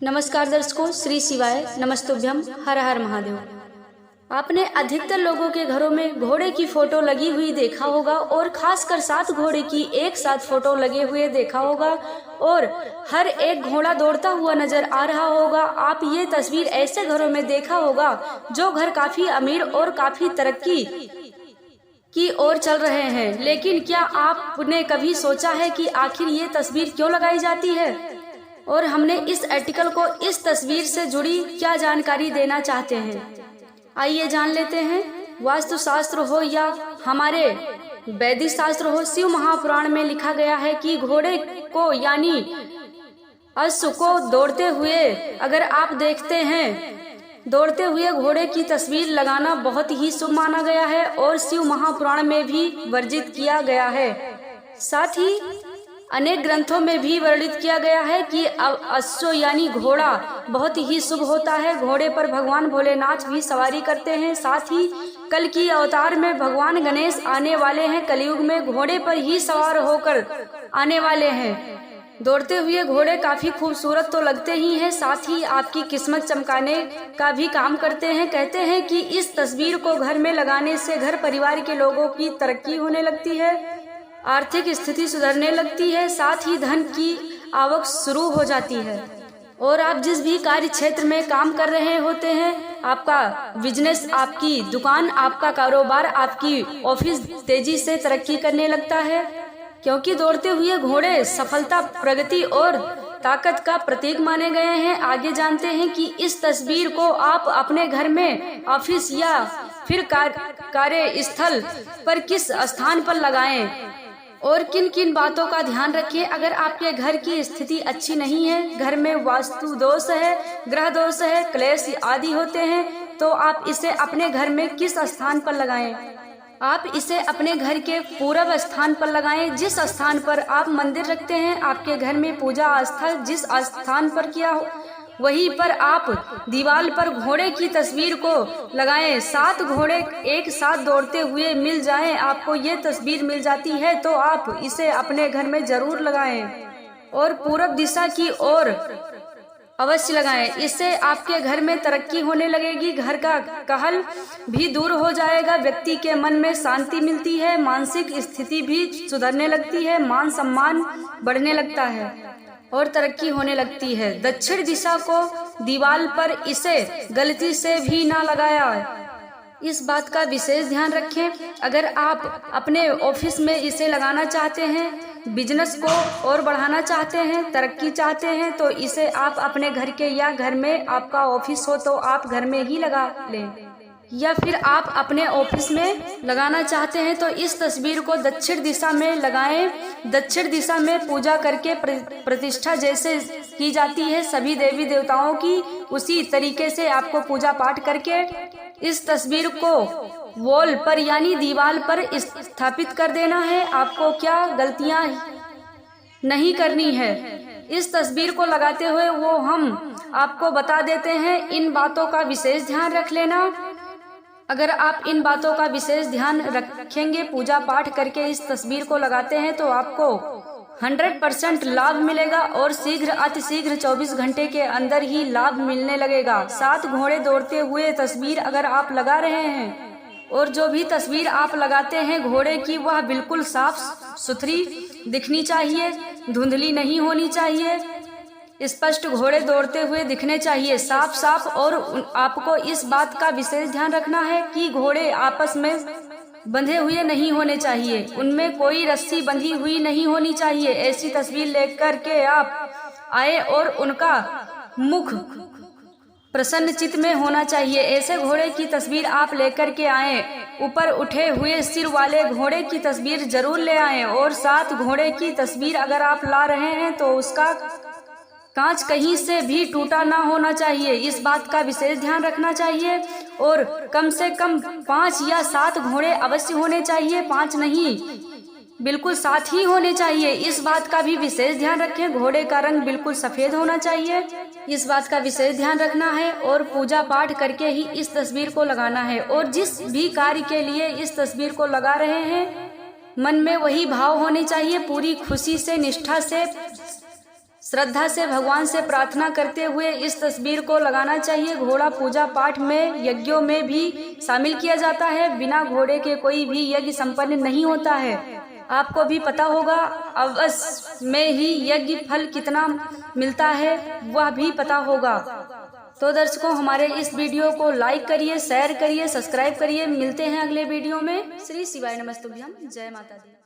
नमस्कार दर्शकों, श्री शिवाय नमस्तुभ्यम, हर हर महादेव। आपने अधिकतर लोगों के घरों में घोड़े की फोटो लगी हुई देखा होगा और खासकर 7 घोड़े की एक साथ फोटो लगे हुए देखा होगा और हर एक घोड़ा दौड़ता हुआ नजर आ रहा होगा। आप ये तस्वीर ऐसे घरों में देखा होगा जो घर काफी अमीर और काफी तरक्की की ओर चल रहे हैं। लेकिन क्या आपने कभी सोचा है कि आखिर ये तस्वीर क्यों लगाई जाती है और हमने इस आर्टिकल को इस तस्वीर से जुड़ी क्या जानकारी देना चाहते हैं? आइए जान लेते हैं। वास्तु शास्त्र हो या हमारे वैदिक शास्त्र हो, शिव महापुराण में लिखा गया है कि घोड़े को यानी अश्व को दौड़ते हुए अगर आप देखते हैं, दौड़ते हुए घोड़े की तस्वीर लगाना बहुत ही शुभ माना गया है और शिव महापुराण में भी वर्जित किया गया है। साथ ही अनेक ग्रंथों में भी वर्णित किया गया है कि अश्व यानी घोड़ा बहुत ही शुभ होता है। घोड़े पर भगवान भोलेनाथ भी सवारी करते हैं। साथ ही कल की अवतार में भगवान गणेश आने वाले हैं। कलयुग में घोड़े पर ही सवार होकर आने वाले हैं। दौड़ते हुए घोड़े काफी खूबसूरत तो लगते ही हैं, साथ ही आपकी किस्मत चमकाने का भी काम करते हैं। कहते हैं कि इस तस्वीर को घर में लगाने से घर परिवार के लोगों की तरक्की होने लगती है, आर्थिक स्थिति सुधरने लगती है, साथ ही धन की आवक शुरू हो जाती है। और आप जिस भी कार्य क्षेत्र में काम कर रहे होते हैं, आपका बिजनेस, आपकी दुकान, आपका कारोबार, आपकी ऑफिस तेजी से तरक्की करने लगता है, क्योंकि दौड़ते हुए घोड़े सफलता, प्रगति और ताकत का प्रतीक माने गए हैं। आगे जानते हैं कि इस तस्वीर को आप अपने घर में, ऑफिस या फिर कार्यस्थल पर किस स्थान पर लगाएं और किन किन बातों का ध्यान रखें। अगर आपके घर की स्थिति अच्छी नहीं है, घर में वास्तु दोष है, ग्रह दोष है, क्लेश आदि होते हैं, तो आप इसे अपने घर में किस स्थान पर लगाएं? आप इसे अपने घर के पूर्व स्थान पर लगाएं। जिस स्थान पर आप मंदिर रखते हैं, आपके घर में पूजा स्थल जिस स्थान पर किया हो, वहीं पर आप दीवार पर घोड़े की तस्वीर को लगाएं। 7 घोड़े एक साथ दौड़ते हुए मिल जाएं, आपको ये तस्वीर मिल जाती है तो आप इसे अपने घर में जरूर लगाएं और पूरब दिशा की ओर अवश्य लगाएं। इससे आपके घर में तरक्की होने लगेगी, घर का कहल भी दूर हो जाएगा, व्यक्ति के मन में शांति मिलती है, मानसिक स्थिति भी सुधरने लगती है, मान सम्मान बढ़ने लगता है और तरक्की होने लगती है। दक्षिण दिशा को दीवार पर इसे गलती से भी ना लगाया, इस बात का विशेष ध्यान रखें। अगर आप अपने ऑफिस में इसे लगाना चाहते हैं, बिजनेस को और बढ़ाना चाहते हैं, तरक्की चाहते हैं, तो इसे आप अपने घर के या घर में आपका ऑफिस हो तो आप घर में ही लगा लें, या फिर आप अपने ऑफिस में लगाना चाहते हैं तो इस तस्वीर को दक्षिण दिशा में लगाएं। दक्षिण दिशा में पूजा करके प्रतिष्ठा जैसे की जाती है सभी देवी देवताओं की, उसी तरीके से आपको पूजा पाठ करके इस तस्वीर को वॉल पर यानी दीवार पर स्थापित कर देना है। आपको क्या गलतियां नहीं करनी है इस तस्वीर को लगाते हुए, वो हम आपको बता देते हैं। इन बातों का विशेष ध्यान रख लेना। अगर आप इन बातों का विशेष ध्यान रखेंगे, पूजा पाठ करके इस तस्वीर को लगाते हैं, तो आपको 100% लाभ मिलेगा और शीघ्र अतिशीघ्र 24 घंटे के अंदर ही लाभ मिलने लगेगा। 7 घोड़े दौड़ते हुए तस्वीर अगर आप लगा रहे हैं और जो भी तस्वीर आप लगाते हैं घोड़े की, वह बिल्कुल साफ सुथरी दिखनी चाहिए, धुंधली नहीं होनी चाहिए, स्पष्ट घोड़े दौड़ते हुए दिखने चाहिए, साफ साफ। और आपको इस बात का विशेष ध्यान रखना है कि घोड़े आपस में बंधे हुए नहीं होने चाहिए, उनमें कोई रस्सी बंधी हुई नहीं होनी चाहिए। ऐसी तस्वीर लेकर के आप आए और उनका मुख प्रसन्न चित्त में होना चाहिए। ऐसे घोड़े की तस्वीर आप लेकर के आए। ऊपर उठे हुए सिर वाले घोड़े की तस्वीर जरूर ले आए और 7 घोड़े की तस्वीर अगर आप ला रहे हैं तो उसका कांच कहीं से भी टूटा ना होना चाहिए, इस बात का विशेष ध्यान रखना चाहिए। और कम से कम 5 या 7 घोड़े अवश्य होने चाहिए, 5 नहीं, बिल्कुल 7 ही होने चाहिए, इस बात का भी विशेष ध्यान रखें। घोड़े का रंग बिल्कुल सफेद होना चाहिए, इस बात का विशेष ध्यान रखना है। और पूजा पाठ करके ही इस तस्वीर को लगाना है। और जिस भी कार्य के लिए इस तस्वीर को लगा रहे हैं, मन में वही भाव होने चाहिए, पूरी खुशी से, निष्ठा से श्रद्धा से भगवान से प्रार्थना करते हुए इस तस्वीर को लगाना चाहिए। घोड़ा पूजा पाठ में, यज्ञों में भी शामिल किया जाता है। बिना घोड़े के कोई भी यज्ञ संपन्न नहीं होता है। आपको भी पता होगा अवश्य में ही यज्ञ फल कितना मिलता है वह भी पता होगा। तो दर्शकों, हमारे इस वीडियो को लाइक करिए, शेयर करिए, सब्सक्राइब करिए। मिलते हैं अगले वीडियो में। श्री शिवाय नमस्तुभ्यम। जय माता दी।